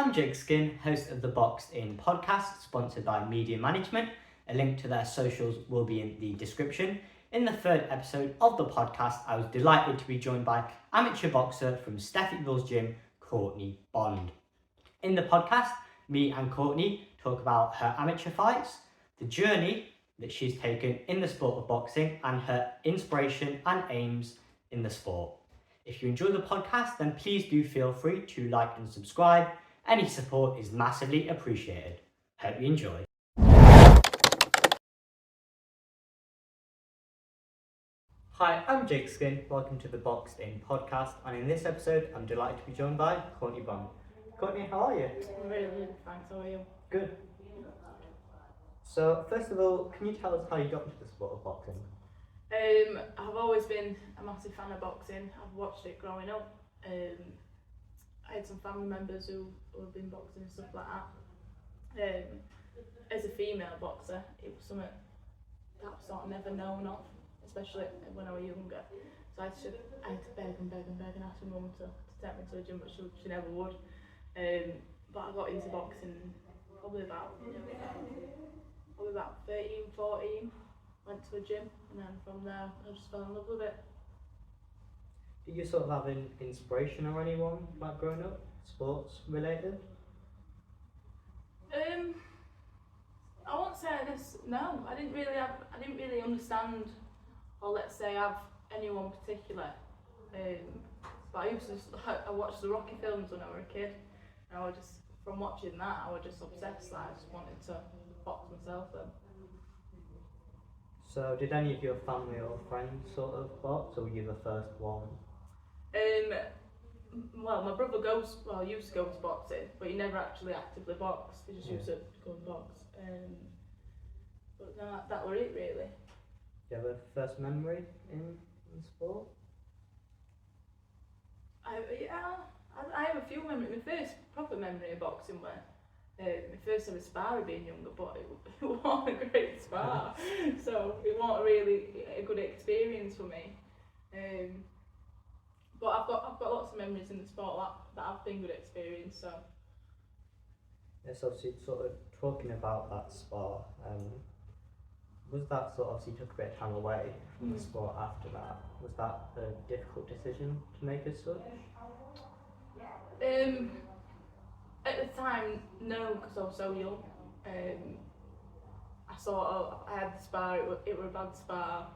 I'm Jake Skin, host of the Boxed In podcast, sponsored by Media Management. A link to their socials will be in the description. In the third episode of the podcast, I was delighted to be joined by amateur boxer from Steffyville's gym, Courtney Bond. In the podcast, me and Courtney talk about her amateur fights, the journey that she's taken in the sport of boxing, and her inspiration and aims in the sport. If you enjoy the podcast, then please do feel free to like and subscribe. Any support is massively appreciated. Hope you enjoy. Hi, I'm Jake Skin. Welcome to the Boxed In podcast, and in this episode, I'm delighted to be joined by Courtney Bond. Courtney, how are you? I'm really good, thanks. How are you? Good. So, first of all, can you tell us how you got into the sport of boxing? I've always been a massive fan of boxing. I've watched it growing up. I had some family members who have been boxing and stuff like that. As a female boxer, it was something that was sort of never known of, especially when I was younger. So I had to beg and ask my mum to take me to a gym, but she never would. But I got into boxing probably about 13, 14. Went to a gym, and then from there I just fell in love with it. Did you sort of have an inspiration or anyone like growing up, sports related? I won't say this. No, I didn't really understand, or let's say have anyone particular. But I watched the Rocky films when I was a kid, and I was just, from watching that, I was just obsessed. I just wanted to box myself then. So, did any of your family or friends sort of box, or were you the first one? Well, my brother used to go to boxing, but he never actually actively boxed. He just used to go and box. But no, that were it really. Do you have a first memory in sport? I have a few memories. My first proper memory of boxing were my first ever spar being younger, but it wasn't a great spar, so it wasn't really a good experience for me. But I've got lots of memories in the sport that have been good experience. So Yes, obviously, sort of talking about that spar. Was that sort of, obviously you took a bit of time away from the sport after that? Was that a difficult decision to make as such? At the time, no, because I was so young. I had the spar, it were a bad spar.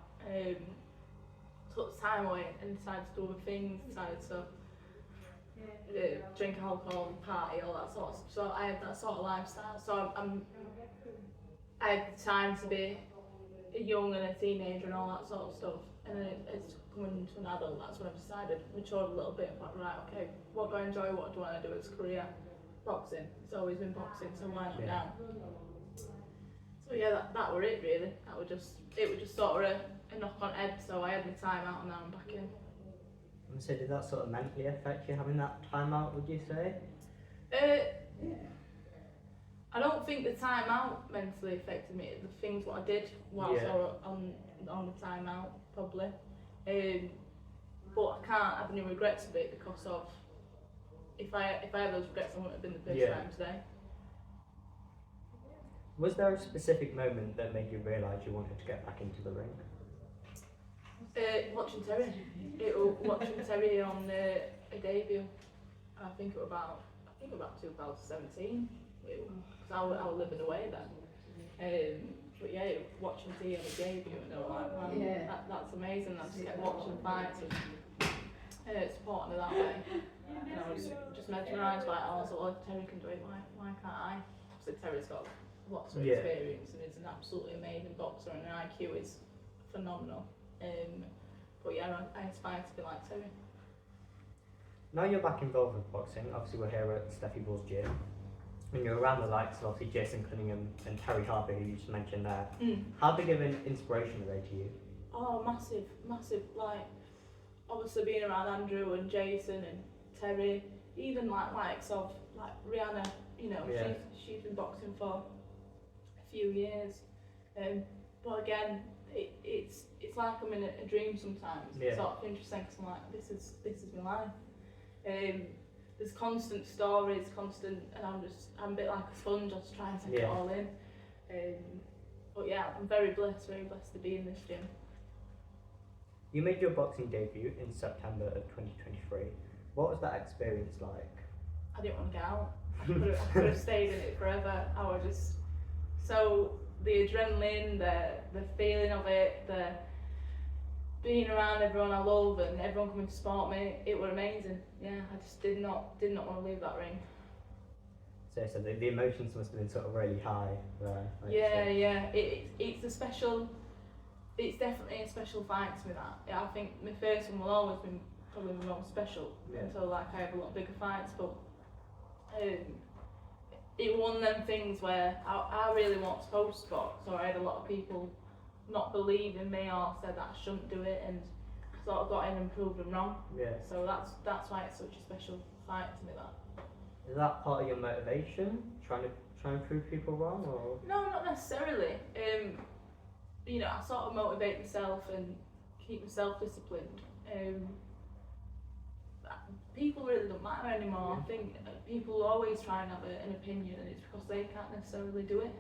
Took the time away and decided to do other things, decided to drink alcohol, party, all that sort of stuff. So I had that sort of lifestyle. So I had the time to be young and a teenager and all that sort of stuff. And then it's coming into an adult, that's when I decided, matured a little bit, like, right, okay, what do I enjoy, what do I want to do as a career? Boxing. It's always been boxing, so why not now? So yeah, that were it really. It was just sort of a knock on head, so I had my time out and now I'm back in. And so did that sort of mentally affect you, having that time out, would you say? I don't think the time out mentally affected me. The things what I did whilst I was on the time out, probably. But I can't have any regrets of it, because of if I had those regrets, I wouldn't have been the first time today. Was there a specific moment that made you realise you wanted to get back into the ring? Watching Terry. Watching Terry on a debut. I think it was about 2017. Because I was living away then. But yeah, watching T on a debut, and I was like, man, that's amazing. I just kept watching fights and supporting her that way. And I was just mesmerised by it. I was like, well, if Terry can do it, why can't I? So Terry's got lots of experience and is an absolutely amazing boxer, and her IQ is phenomenal. But yeah, I aspire to be like Terry. Now you're back involved with boxing, obviously we're here at Steffyville's gym, and you're around the likes of obviously Jason Cunningham and Terry Harper, who you just mentioned there. How big of an inspiration are they to you? Oh, massive. Like, obviously being around Andrew and Jason and Terry, even likes of like Rihanna, you know, she's been boxing for a few years. But again, it's like I'm in a dream sometimes. It's sort of interesting, because I'm like, this is my life. there's constant stories, and I'm a bit like a sponge. I just try and take it all in. But yeah, I'm very blessed to be in this gym. You made your boxing debut in September of 2023. What was that experience like? I didn't want to get out. I could have stayed in it forever. I was just the adrenaline, the feeling of it, the being around everyone I love and everyone coming to support me. It was amazing. Yeah, I just did not want to leave that ring. So the emotions must have been sort of really high there. Yeah. It's definitely a special fight to me, that. Yeah, I think my first one will always be probably the most special until like I have a lot bigger fights, but it was one of them things where I really wasn't supposed to box, or I had a lot of people not believe in me or said that I shouldn't do it, and I sort of got in and proved them wrong. Yeah. So that's why it's such a special fight to me, that. Is that part of your motivation, trying to prove people wrong, or? No, not necessarily. You know, I sort of motivate myself and keep myself disciplined. People really don't matter anymore. I think people always try and have an opinion, and it's because they can't necessarily do it,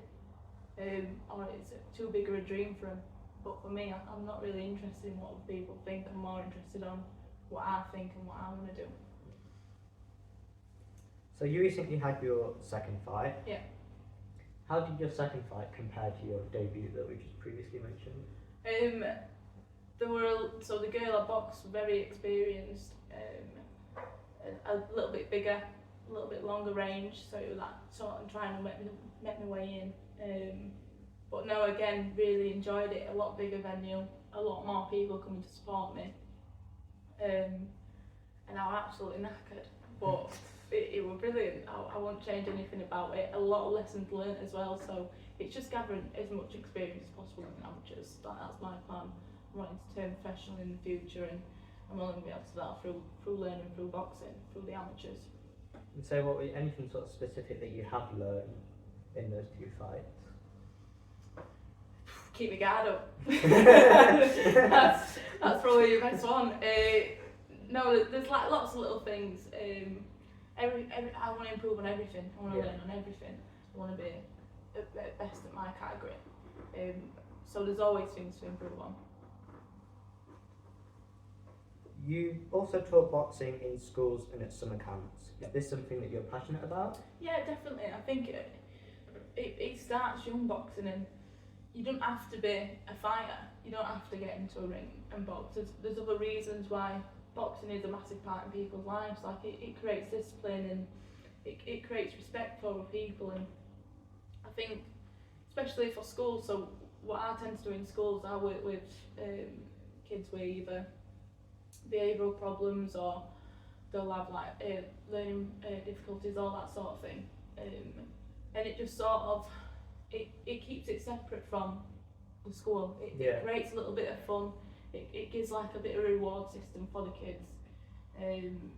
or it's too big of a dream for them. But for me, I'm not really interested in what other people think. I'm more interested on what I think and what I want to do. So you recently had your second fight. Yeah. How did your second fight compare to your debut that we just previously mentioned? The girl I boxed was very experienced, a little bit bigger, a little bit longer range, so it was like sort of trying to make my way in. But no, again, really enjoyed it. A lot bigger venue, a lot more people coming to support me, and I was absolutely knackered. But it was brilliant. I won't change anything about it. A lot of lessons learnt as well, so it's just gathering as much experience as possible in amateurs. That's my plan. I'm wanting to turn professional in the future, and I'm only going to be able to do that through learning, through boxing, through the amateurs. And so anything sort of specific that you have learned in those two fights? Keep my guard up. that's probably your best one. No, there's like lots of little things. I want to improve on everything. I want to learn on everything. I want to be at best at my category. So there's always things to improve on. You also taught boxing in schools and at summer camps. Is this something that you're passionate about? Yeah, definitely. I think it starts young, boxing, and you don't have to be a fighter. You don't have to get into a ring and box. There's other reasons why boxing is a massive part in people's lives. Like it creates discipline, and it creates respect for other people. And I think, especially for schools, so what I tend to do in schools, I work with kids with either behavioural problems, or they'll have like learning difficulties, all that sort of thing. And it just sort of, it keeps it separate from the school. It creates a little bit of fun. It gives like a bit of a reward system for the kids. And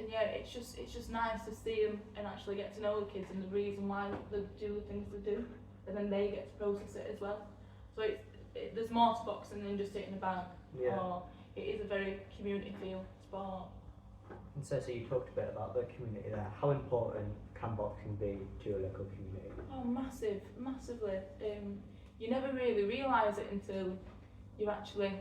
yeah, it's just nice to see them and actually get to know the kids and the reason why they do the things they do, and then they get to process it as well. So there's more to boxing than just hitting a bag. Or it is a very community feel sport. And so you talked a bit about the community there. How important can boxing be to your local community? Oh, massively. You never really realise it until you're actually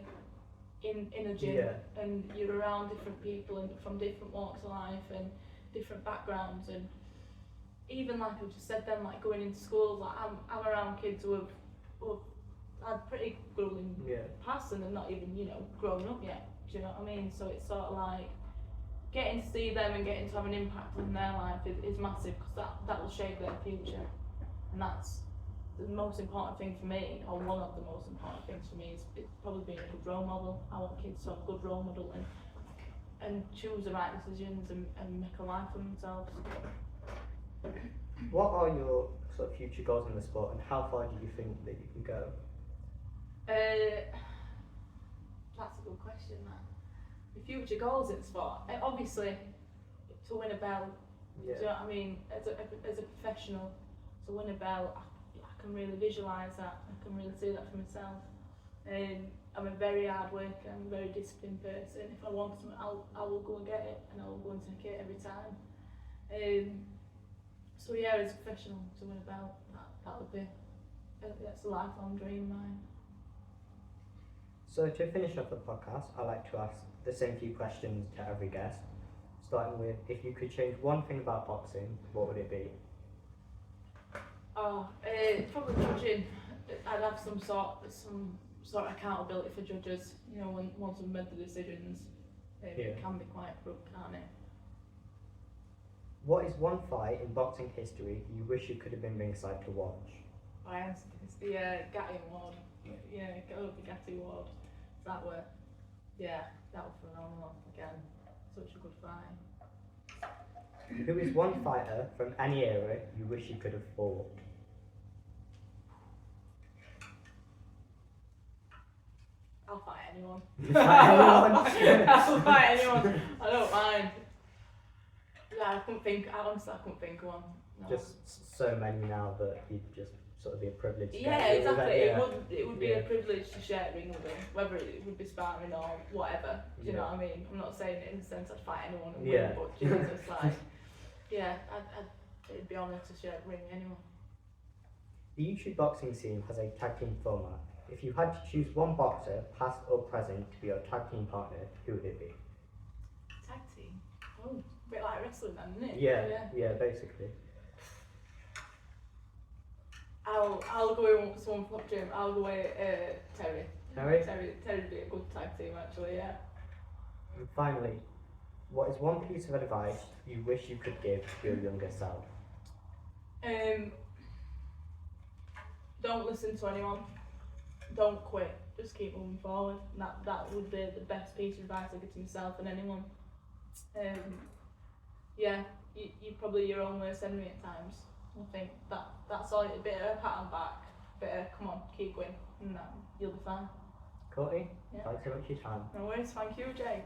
in a gym and you're around different people and from different walks of life and different backgrounds. And even like I've just said, then like going into schools, like I'm around kids who have had pretty grueling past and they're not even grown up yet. Do you know what I mean? So it's sort of like getting to see them and getting to have an impact on their life is massive, because that will shape their future, and that's the most important thing for me, or one of the most important things for me, is probably being a good role model. I want kids to have a good role model and choose the right decisions and make a life for themselves. What are your sort of future goals in the sport, and how far do you think that you can go? That's a good question, that. The future goals in sport, obviously, to win a belt. Do you know what I mean? As a professional, to win a belt, I can really visualise that. I can really see that for myself. I'm a very hard worker, I'm a very disciplined person. If I want something, I will go and get it, and I will go and take it every time. So yeah, as a professional to win a belt, that would be, that's a lifelong dream of mine. So to finish off the podcast, I like to ask the same few questions to every guest, starting with, if you could change one thing about boxing, what would it be? Probably judging. I'd have some sort of accountability for judges. You know, once we've made the decisions, it can be quite abrupt, can't it? What is one fight in boxing history you wish you could have been ringside to watch? I answered this. The Gatti Award. Yeah, the Gatti Award. That was phenomenal. Again, such a good fight. Who is one fighter from any era you wish you could have fought? I'll fight anyone. Anyone? I'll fight anyone. I don't mind. Yeah, I couldn't think of one. No. Just so many now that you'd just sort of be a privilege. Yeah, exactly. Yeah. It would be a privilege to share a ring with them, whether it would be sparring or whatever. Do you know what I mean? I'm not saying it in the sense I'd fight anyone and win, but Jesus, like, yeah, it'd be honoured to share a ring with anyone. The YouTube boxing scene has a tag team format. If you had to choose one boxer, past or present, to be your tag team partner, who would it be? Tag team? Oh, a bit like wrestling then, isn't it? Yeah, basically. I'll go with someone from the gym. I'll go with Terry. Terry? Terry would be a good tag team actually, yeah. And finally, what is one piece of advice you wish you could give to your younger self? Don't listen to anyone. Don't quit. Just keep moving forward. That would be the best piece of advice I give to myself and anyone. Yeah, you're probably your own worst enemy at times. I think that's all. A bit of a pat on the back, a bit of come on, keep going, and you'll be fine. Courtney, Yeah. thanks so much for your time. No worries. Thank you, Jay.